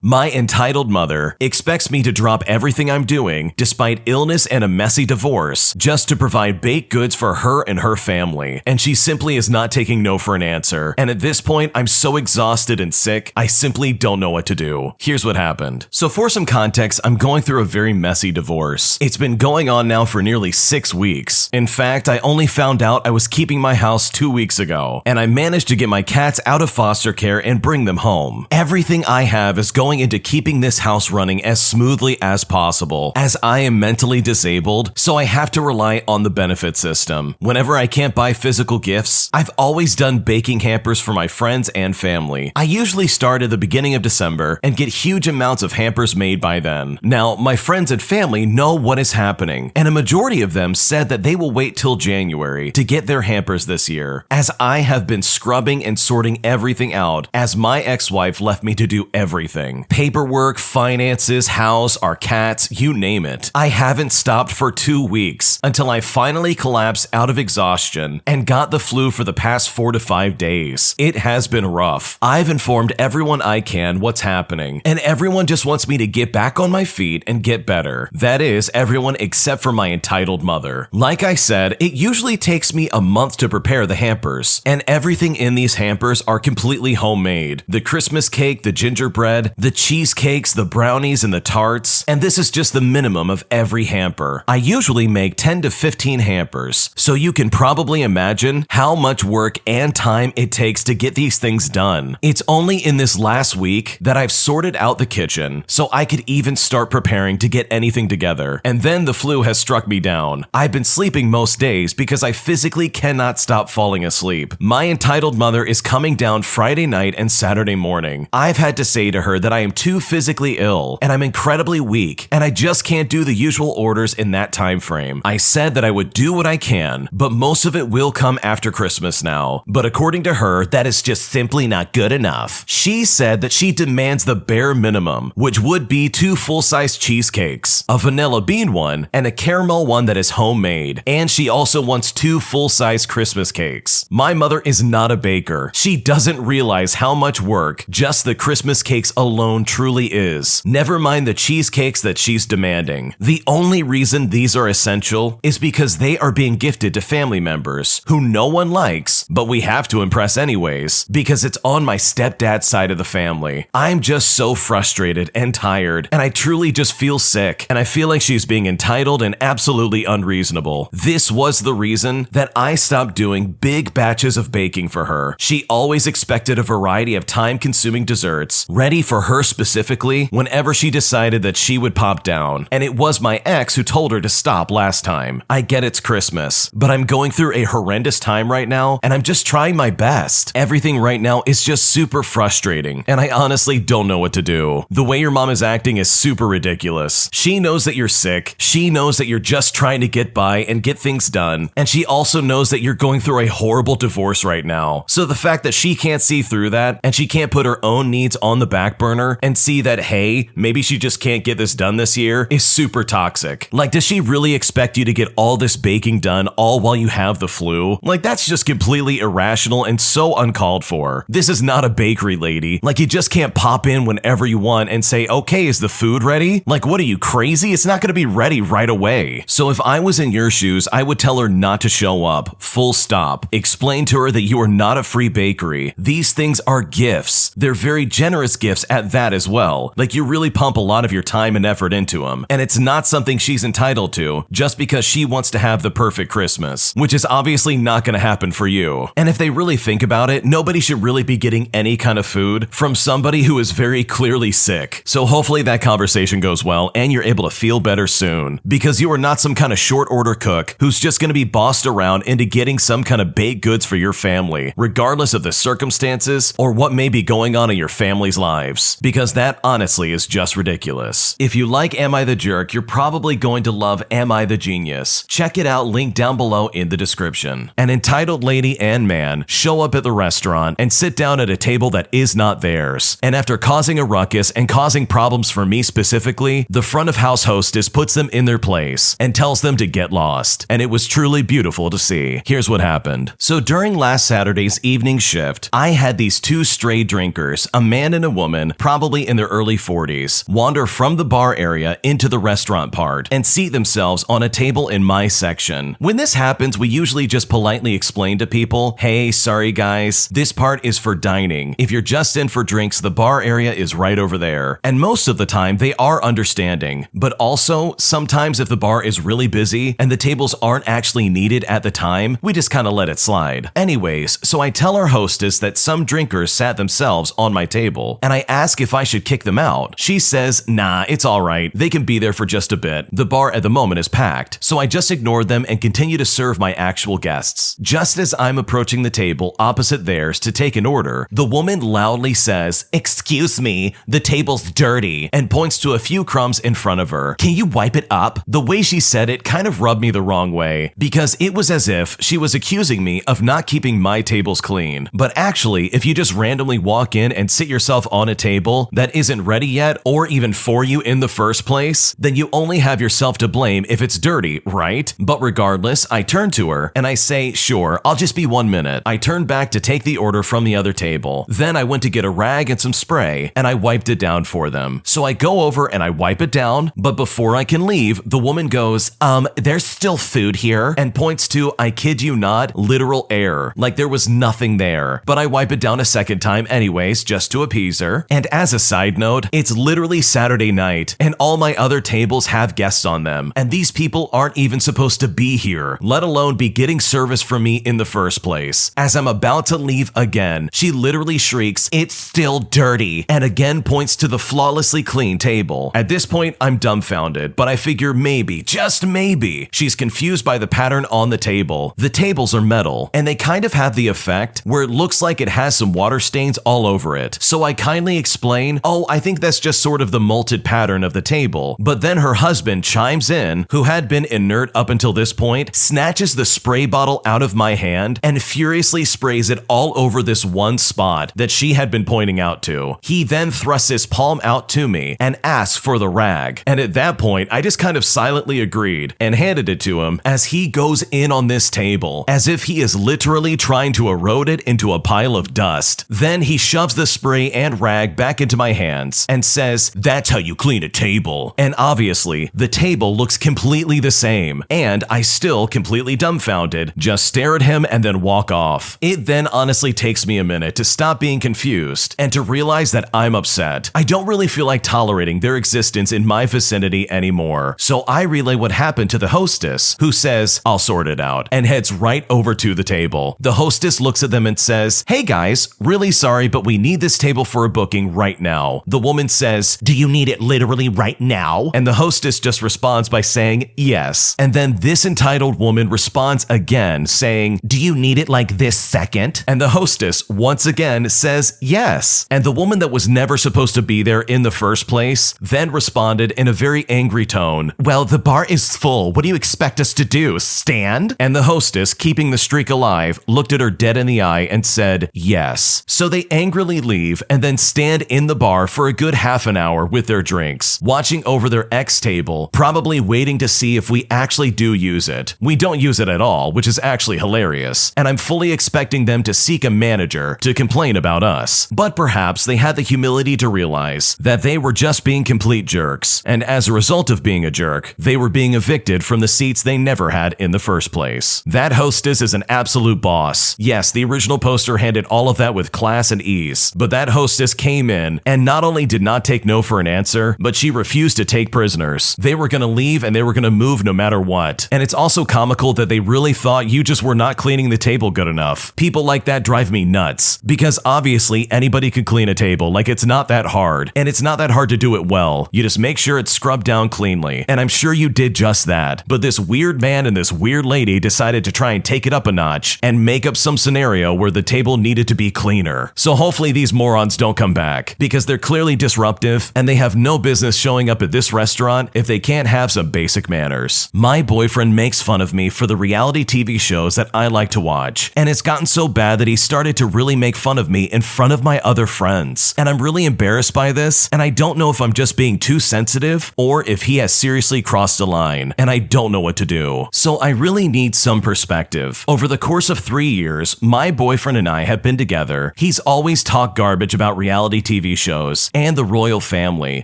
My entitled mother expects me to drop everything I'm doing, despite illness and a messy divorce, just to provide baked goods for her and her family, and she simply is not taking no for an answer. And at this point, I'm so exhausted and sick, I simply don't know what to do. Here's what happened. So for some context, I'm going through a very messy divorce. It's been going on now for nearly 6 weeks. In fact, I only found out I was keeping my house 2 weeks ago, and I managed to get my cats out of foster care and bring them home. Everything I have is going into keeping this house running as smoothly as possible, as I am mentally disabled, so I have to rely on the benefit system. Whenever I can't buy physical gifts, I've always done baking hampers for my friends and family. I usually start at the beginning of December and get huge amounts of hampers made by then. Now, my friends and family know what is happening, and a majority of them said that they will wait till January to get their hampers this year, as I have been scrubbing and sorting everything out, as my ex-wife left me to do everything. Paperwork, finances, house, our cats, you name it. I haven't stopped for 2 weeks until I finally collapsed out of exhaustion and got the flu for the past 4 to 5 days. It has been rough. I've informed everyone I can what's happening, and everyone just wants me to get back on my feet and get better. That is, everyone except for my entitled mother. Like I said, it usually takes me a month to prepare the hampers, and everything in these hampers are completely homemade. The Christmas cake, the gingerbread, the cheesecakes, the brownies, and the tarts, and this is just the minimum of every hamper. I usually make 10 to 15 hampers, so you can probably imagine how much work and time it takes to get these things done. It's only in this last week that I've sorted out the kitchen, so I could even start preparing to get anything together, and then the flu has struck me down. I've been sleeping most days because I physically cannot stop falling asleep. My entitled mother is coming down Friday night and Saturday morning. I've had to say to her that I am too physically ill, and I'm incredibly weak, and I just can't do the usual orders in that time frame. I said that I would do what I can, but most of it will come after Christmas now. But according to her, that is just simply not good enough. She said that she demands the bare minimum, which would be 2 full-size cheesecakes, a vanilla bean one, and a caramel one that is homemade. And she also wants 2 full-size Christmas cakes. My mother is not a baker. She doesn't realize how much work just the Christmas cakes alone truly is. Never mind the cheesecakes that she's demanding. The only reason these are essential is because they are being gifted to family members who no one likes, but we have to impress anyways, because it's on my stepdad's side of the family. I'm just so frustrated and tired, and I truly just feel sick, and I feel like she's being entitled and absolutely unreasonable. This was the reason that I stopped doing big batches of baking for her. She always expected a variety of time-consuming desserts, ready for her specifically whenever she decided that she would pop down, and it was my ex who told her to stop last time. I get it's Christmas, but I'm going through a horrendous time right now, and I'm just trying my best. Everything right now is just super frustrating, and I honestly don't know what to do. The way your mom is acting is super ridiculous. She knows that you're sick, she knows that you're just trying to get by and get things done, and she also knows that you're going through a horrible divorce right now. So the fact that she can't see through that, and she can't put her own needs on the back burner and see that, hey, maybe she just can't get this done this year, is super toxic. Like, does she really expect you to get all this baking done all while you have the flu? Like, that's just completely irrational and so uncalled for. This is not a bakery, lady. Like, you just can't pop in whenever you want and say, okay, is the food ready? Like, what are you, crazy? It's not gonna be ready right away. So if I was in your shoes, I would tell her not to show up. Full stop. Explain to her that you are not a free bakery. These things are gifts. They're very generous gifts at that as well. Like, you really pump a lot of your time and effort into them, and it's not something she's entitled to just because she wants to have the perfect Christmas, which is obviously not going to happen for you. And if they really think about it, nobody should really be getting any kind of food from somebody who is very clearly sick. So hopefully that conversation goes well and you're able to feel better soon, because you are not some kind of short order cook who's just going to be bossed around into getting some kind of baked goods for your family, regardless of the circumstances or what may be going on in your family's lives, because that honestly is just ridiculous. If you like Am I the Jerk, you're probably going to love Am I the Genius. Check it out, link down below in the description. An entitled lady and man show up at the restaurant and sit down at a table that is not theirs. And after causing a ruckus and causing problems for me specifically, the front of house hostess puts them in their place and tells them to get lost. And it was truly beautiful to see. Here's what happened. So during last Saturday's evening shift, I had these 2 stray drinkers, a man and a woman, probably in their early 40s, wander from the bar area into the restaurant part and seat themselves on a table in my section. When this happens, we usually just politely explain to people, hey, sorry guys, this part is for dining. If you're just in for drinks, the bar area is right over there. And most of the time, they are understanding. But also, sometimes if the bar is really busy and the tables aren't actually needed at the time, we just kind of let it slide. Anyways, so I tell our hostess that some drinkers sat themselves on my table, and I ask if I should kick them out. She says, nah, it's alright, they can be there for just a bit. The bar at the moment is packed. So I just ignored them and continue to serve my actual guests. Just as I'm approaching the table opposite theirs to take an order, the woman loudly says, excuse me, the table's dirty, and points to a few crumbs in front of her. Can you wipe it up? The way she said it kind of rubbed me the wrong way, because it was as if she was accusing me of not keeping my tables clean. But actually, if you just randomly walk in and sit yourself on a table that isn't ready yet or even for you in the first place, then you only have yourself to blame if it's dirty, right? But regardless, I turn to her and I say, sure, I'll just be 1 minute. I turn back to take the order from the other table. Then I went to get a rag and some spray and I wiped it down for them. So I go over and I wipe it down, but before I can leave, the woman goes, there's still food here, and points to, I kid you not, literal air, like there was nothing there. But I wipe it down a second time anyways, just to appease her. And as a side note, it's literally Saturday night, and all my other tables have guests on them, and these people aren't even supposed to be here, let alone be getting service from me in the first place. As I'm about to leave again, she literally shrieks, it's still dirty, and again points to the flawlessly clean table. At this point, I'm dumbfounded, but I figure maybe, just maybe, she's confused by the pattern on the table. The tables are metal, and they kind of have the effect where it looks like it has some water stains all over it. So I kindly explain, oh, I think that's just sort of the molted pattern of the table. But then her husband chimes in, who had been inert up until this point, snatches the spray bottle out of my hand and furiously sprays it all over this one spot that she had been pointing out to. He then thrusts his palm out to me and asks for the rag. And at that point, I just kind of silently agreed and handed it to him as he goes in on this table, as if he is literally trying to erode it into a pile of dust. Then he shoves the spray and rag back into my hands and says, that's how you clean a table. And obviously, the table looks completely the same, and I still completely dumbfounded, just stare at him and then walk off. It then honestly takes me a minute to stop being confused and to realize that I'm upset. I don't really feel like tolerating their existence in my vicinity anymore. So I relay what happened to the hostess, who says, I'll sort it out, and heads right over to the table. The hostess looks at them and says, hey guys, really sorry, but we need this table for a booking right now. The woman says, do you need it literally right now? And the hostess just responds by saying, yes. And then this entitled woman responds again, saying, do you need it like this second? And the hostess once again says, yes. And the woman that was never supposed to be there in the first place then responded in a very angry tone, well, the bar is full. What do you expect us to do? Stand? And the hostess, keeping the streak alive, looked at her dead in the eye and said, yes. So they angrily leave and then stand in the bar for a good half an hour with their drinks, watching over their ex table, probably waiting to see if we actually do use it. We don't use it at all, which is actually hilarious, and I'm fully expecting them to seek a manager to complain about us. But perhaps they had the humility to realize that they were just being complete jerks, and as a result of being a jerk, they were being evicted from the seats they never had in the first place. That hostess is an absolute boss. Yes, the original poster handled all of that with class and ease, but that hostess came in and not only did not take no for an answer, but she refused to take prisoners. They were gonna leave and they were gonna move no matter what. And it's also comical that they really thought you just were not cleaning the table good enough. People like that drive me nuts, because obviously anybody could clean a table, like it's not that hard, and it's not that hard to do it well. You just make sure it's scrubbed down cleanly, and I'm sure you did just that. But this weird man and this weird lady decided to try and take it up a notch and make up some scenario where the table needed to be cleaner. So hopefully these morons don't come back, because they're clearly disruptive and they have no business showing up at this restaurant if they can't have some basic manners. My boyfriend makes fun of me for the reality TV shows that I like to watch, and it's gotten so bad that he started to really make fun of me in front of my other friends. And I'm really embarrassed by this, and I don't know if I'm just being too sensitive or if he has seriously crossed a line, and I don't know what to do. So I really need some perspective. Over the course of 3 years, my boyfriend and I have been together. He's always talked garbage about reality TV shows and the royal family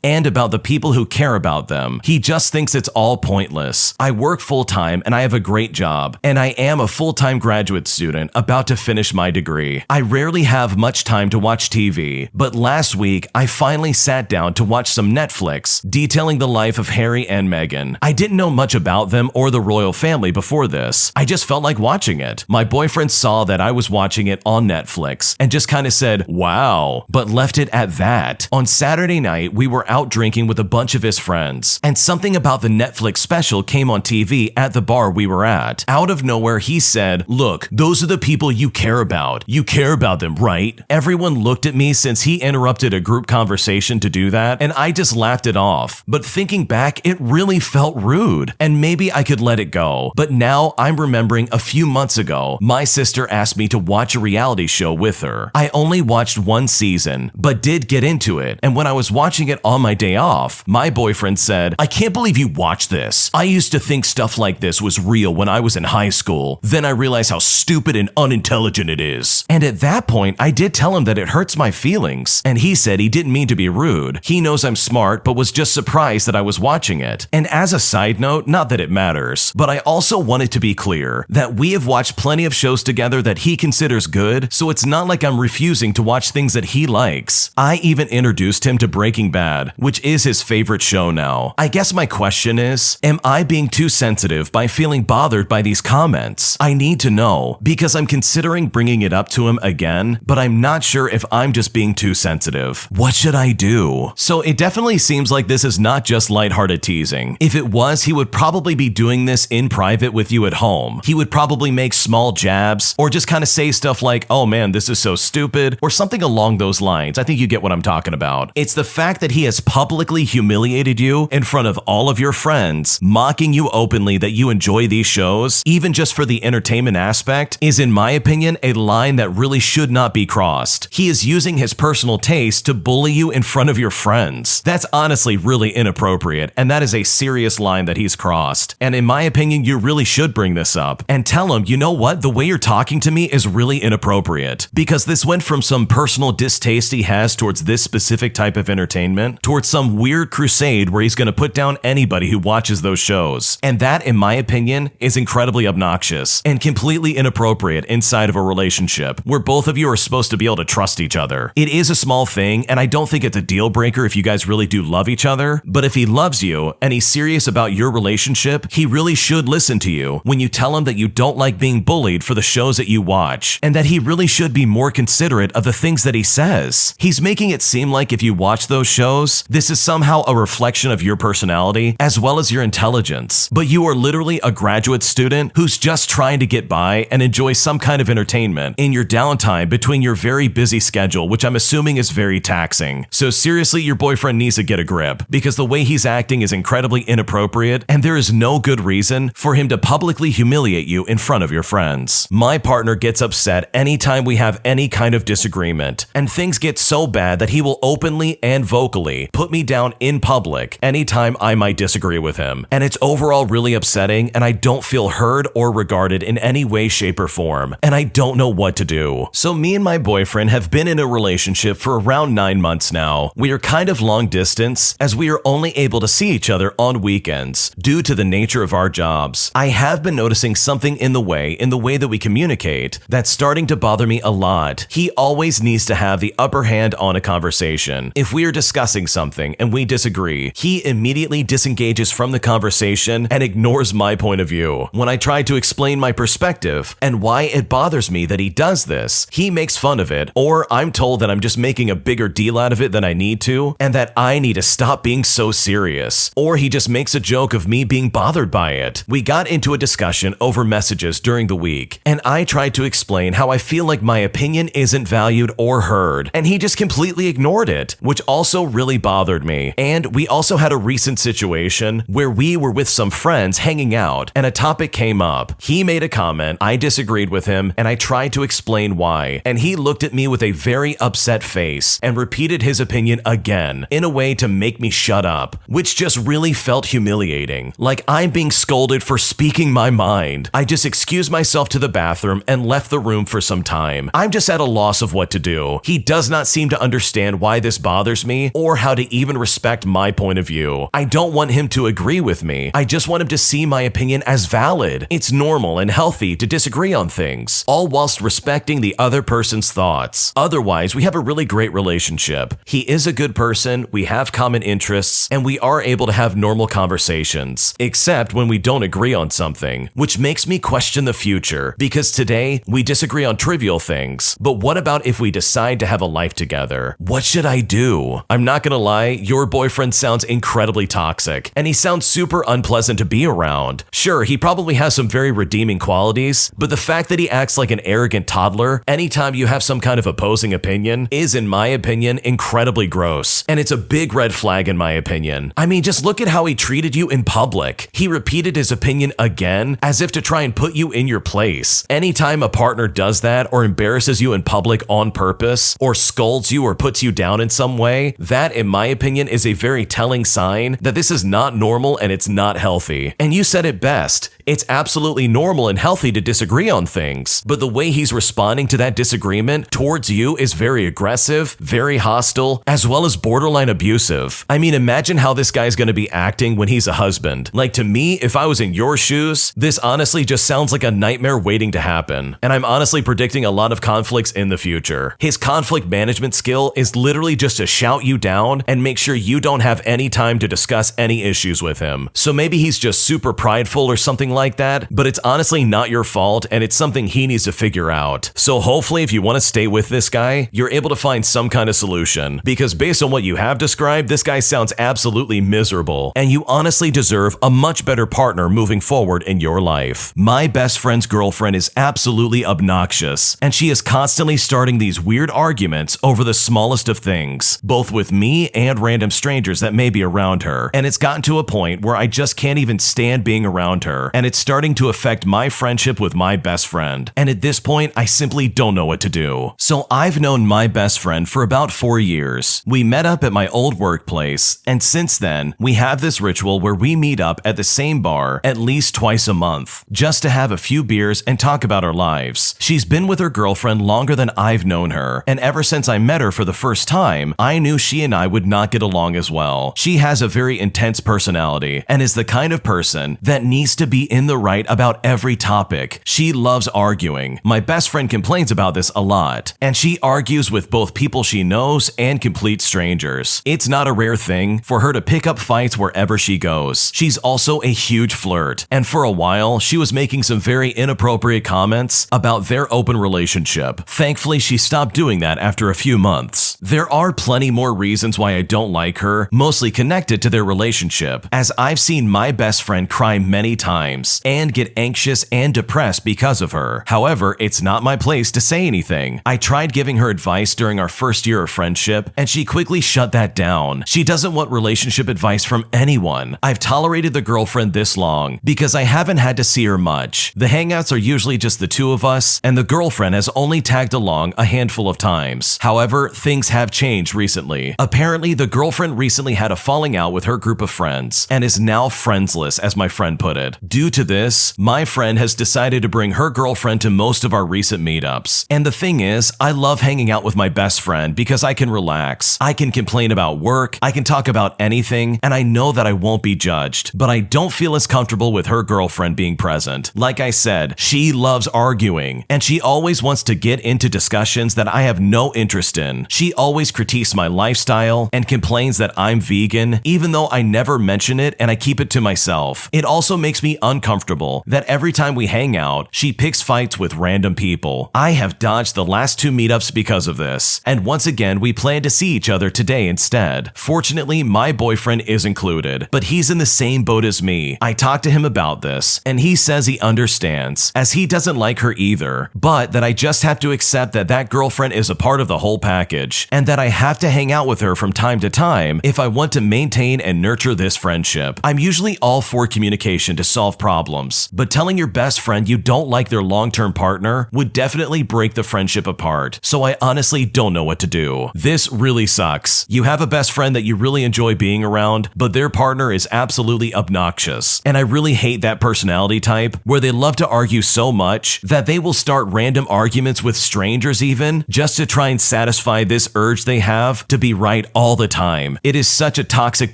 and about the people who care about them. He just thinks it's all pointless. I work full-time and I have a great job, and I am a full-time graduate student about to finish my degree. I rarely have much time to watch TV, but last week I finally sat down to watch some Netflix detailing the life of Harry and Meghan. I didn't know much about them or the royal family before this. I just felt like watching it. My boyfriend saw that I was watching it on Netflix and just kind of said, "Wow," but left it at that. On Saturday night, we were out drinking with a bunch of his friends, and something about the Netflix special came on TV at the bar we were at. Out of nowhere, he said, "Look, those are the people you care about. You care about them, right?" Everyone looked at me since he interrupted a group conversation to do that, and I just laughed it off. But thinking back, it really felt rude, and maybe I could let it go. But now I'm remembering a few months ago, my sister asked me to watch a reality show with her. I only watched one season, but did get into it, and when I was watching it on my day off, my boyfriend said, "I can't believe you watched this. I used to think stuff like this was real when I was in high school. Then I realized how stupid and unintelligent it is." And at that point, I did tell him that it hurts my feelings, and he said he didn't mean to be rude. He knows I'm smart, but was just surprised that I was watching it. And as a side note, not that it matters, but I also wanted to be clear that we have watched plenty of shows together that he considers good, so it's not like I'm refusing to watch things that he likes. I even introduced him to Breaking Bad, which is his favorite show now. I guess my question is, am I being too sensitive by feeling bothered by these comments? I need to know, because I'm considering bringing it up to him again, but I'm not sure if I'm just being too sensitive. What should I do? So it definitely seems like this is not just lighthearted teasing. If it was, he would probably be doing this in private with you at home. He would probably make small jabs or just kind of say stuff like, "Oh man, this is so stupid," or something along those lines. I think you get what I'm talking about. It's the fact that he has publicly humiliated you in front of all of your friends, mocking you openly that you enjoy these shows, even just for the entertainment aspect, is in my opinion a line that really should not be crossed. He is using his personal taste to bully you in front of your friends. That's honestly really inappropriate, and that is a serious line that he's crossed. And in my opinion, you really should bring this up and tell him, "You know what? The way you're talking to me is really inappropriate," because this went from some personal distaste he has towards this specific type of entertainment towards some weird crusade where he's going to put down anybody who watches those shows. And that, in my opinion, is incredibly obnoxious and completely inappropriate inside of a relationship where both of you are supposed to be able to trust each other. It is a small thing, and I don't think it's a deal breaker if you guys really do love each other, but if he loves you and he's serious about your relationship, he really should listen to you when you tell him that you don't like being bullied for the shows that you watch, and that he really should be more considerate of the things that he says. He's making it seem like if you watch those shows, this is somehow a reflection of your personality as well as your intelligence, but you are literally a graduate student who's just trying to get by and enjoy some kind of entertainment in your downtime between your very busy schedule, which I'm assuming is very taxing. So seriously, your boyfriend needs to get a grip, because the way he's acting is incredibly inappropriate, and there is no good reason for him to publicly humiliate you in front of your friends. My partner gets upset anytime we have any kind of disagreement, and things get so bad that he will openly and vocally put me down in public anytime I might disagree with him. And it's overall really upsetting, and I don't feel heard or regarded in any way, shape, or form, and I don't know what to do. So me and my boyfriend have been in a relationship for around 9 months now. We are kind of long distance, as we are only able to see each other on weekends due to the nature of our jobs. I have been noticing something in the way that we communicate that's starting to bother me a lot. He always needs to have the upper hand on a conversation. If we are discussing something and we disagree, he immediately disengages from the conversation and ignores my point of view. When I try to explain my perspective and why it bothers me that he does this, he makes fun of it, or I'm told that I'm just making a bigger deal out of it than I need to, and that I need to stop being so serious, or he just makes a joke of me being bothered by it. We got into a discussion over messages during the week, and I tried to explain how I feel like my opinion isn't valued or heard, and he just completely ignored it, which also really bothered me. And we also had a recent situation where we were with some friends hanging out, and a topic came up. He made a comment, I disagreed with him, and I tried to explain why, and he looked at me with a very upset face and repeated his opinion again in a way to make me shut up, which just really felt humiliating, like I'm being scolded for speaking my mind. I just excused myself to the bathroom and left the room for some time. I'm just at a loss of what to do. He does not seem to understand why this bothers me or how to even respect my point of view. I don't want him to agree with me. I just want him to see my opinion as valid. It's normal and healthy to disagree on things, all whilst respecting the other person's thoughts. Otherwise, we have a really great relationship. He is a good person, we have common interests, and we are able to have normal conversations, except when we don't agree on something, which makes me question the future, because today we disagree on trivial things. But what about if we decide to have a life together? What should I do? I'm not gonna lie, your boyfriend sounds incredibly toxic, and he sounds super unpleasant to be around. Sure, he probably has some very redeeming qualities, but the fact that he acts like an arrogant toddler anytime you have some kind of opposing opinion is, in my opinion, incredibly gross, and it's a big red flag in my opinion. I mean, just look at how he treated you in public. He repeated his opinion again as if to try and put you in your place. Anytime a partner does that or embarrasses you in public on purpose, or scolds you or puts you down in some way, that, in my opinion, is a very telling sign that this is not normal and it's not healthy. And you said it best. It's absolutely normal and healthy to disagree on things, but the way he's responding to that disagreement towards you is very aggressive, very hostile, as well as borderline abusive. I mean, imagine how this guy's gonna be acting when he's a husband. Like, to me, if I was in your shoes, this honestly just sounds like a nightmare waiting to happen, and I'm honestly predicting a lot of conflicts in the future. His conflict management skill is literally just to shout you down and make sure you don't have any time to discuss any issues with him. So maybe he's just super prideful or something like that, but it's honestly not your fault and it's something he needs to figure out. So hopefully, if you want to stay with this guy, you're able to find some kind of solution, because based on what you have described, this guy sounds absolutely miserable, and you honestly deserve a much better partner moving forward in your life. My best friend's girlfriend is absolutely obnoxious, and she is constantly starting these weird arguments over the smallest of things, both with me and random strangers that may be around her, and it's gotten to a point where I just can't even stand being around her, and it's starting to affect my friendship with my best friend, and at this point, I simply don't know what to do. So I've known my best friend for about 4 years. We met up at my old workplace, and since then, we have this ritual where we meet up at the same bar at least twice a month, just to have a few beers and talk about our lives. She's been with her girlfriend longer than I've known her, and ever since I met her for the first time, I knew she and I would not get along as well. She has a very intense personality, and is the kind of person that needs to be in the right about every topic. She loves arguing. My best friend complains about this a lot, and she argues with both people she knows and complete strangers. It's not a rare thing for her to pick up fights wherever she goes. She's also a huge flirt, and for a while, she was making some very inappropriate comments about their open relationship. Thankfully, she stopped doing that after a few months. There are plenty more reasons why I don't like her, mostly connected to their relationship, as I've seen my best friend cry many times and get anxious and depressed because of her. However, it's not my place to say anything. I tried giving her advice during our first year of friendship, and she quickly shut that down. She doesn't want relationship advice from anyone. I've tolerated the girlfriend this long because I haven't had to see her much. The hangouts are usually just the two of us, and the girlfriend has only tagged along a handful of times. However, things have changed recently. Apparently, the girlfriend recently had a falling out with her group of friends, and is now friendsless, as my friend put it. Due to this, my friend has decided to bring her girlfriend to most of our recent meetups. And the thing is, I love hanging out with my best friend because I can relax. I can complain about work, I can talk about anything, and I know that I won't be judged. But I don't feel as comfortable with her girlfriend being present. Like I said, she loves arguing, and she always wants to get into discussions that I have no interest in. She always critiques my lifestyle and complains that I'm vegan, even though I never mention it and I keep it to myself. It also makes me uncomfortable that every time we hang out, she picks fights with random people. I have dodged the last 2 meetups because of this, and once again, we plan to see each other today instead. Fortunately, my boyfriend is included, but he's in the same boat as me. I talked to him about this, and he says he understands, as he doesn't like her either, but that I just have to accept that that girlfriend is a part of the whole package, and that I have to hang out with her from time to time if I want to maintain and nurture this friendship. I'm usually all for communication to solve problems, but telling your best friend you don't like their long-term partner would definitely break the friendship apart, so I honestly don't know what to do. This really sucks. You have a best friend that you really enjoy being around, but their partner is absolutely obnoxious, and I really hate that personality type where they love to argue so much that they will start random arguments with strangers even just to try and satisfy justify this urge they have to be right all the time. It is such a toxic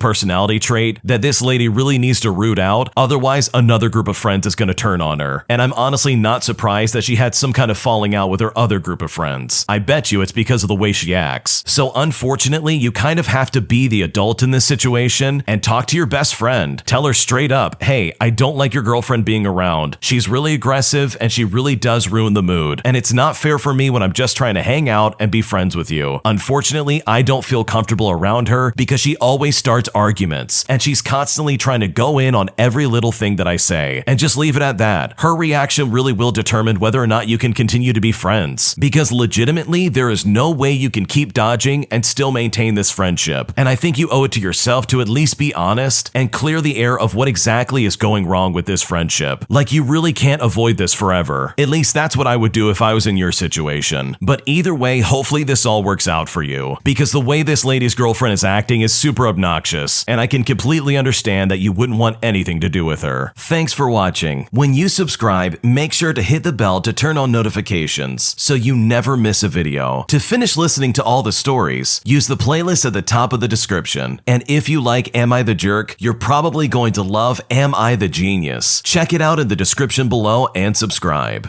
personality trait that this lady really needs to root out, otherwise another group of friends is going to turn on her. And I'm honestly not surprised that she had some kind of falling out with her other group of friends. I bet you it's because of the way she acts. So unfortunately, you kind of have to be the adult in this situation and talk to your best friend. Tell her straight up, hey, I don't like your girlfriend being around. She's really aggressive and she really does ruin the mood. And it's not fair for me when I'm just trying to hang out and be friends with you. Unfortunately, I don't feel comfortable around her because she always starts arguments and she's constantly trying to go in on every little thing that I say. And just leave it at that. Her reaction really will determine whether or not you can continue to be friends. Because legitimately, there is no way you can keep dodging and still maintain this friendship. And I think you owe it to yourself to at least be honest and clear the air of what exactly is going wrong with this friendship. Like, you really can't avoid this forever. At least that's what I would do if I was in your situation. But either way, hopefully this all works out for you. Because the way this lady's girlfriend is acting is super obnoxious, and I can completely understand that you wouldn't want anything to do with her. Thanks for watching. When you subscribe, make sure to hit the bell to turn on notifications so you never miss a video. To finish listening to all the stories, use the playlist at the top of the description. And if you like Am I the Jerk, you're probably going to love Am I the Genius. Check it out in the description below and subscribe.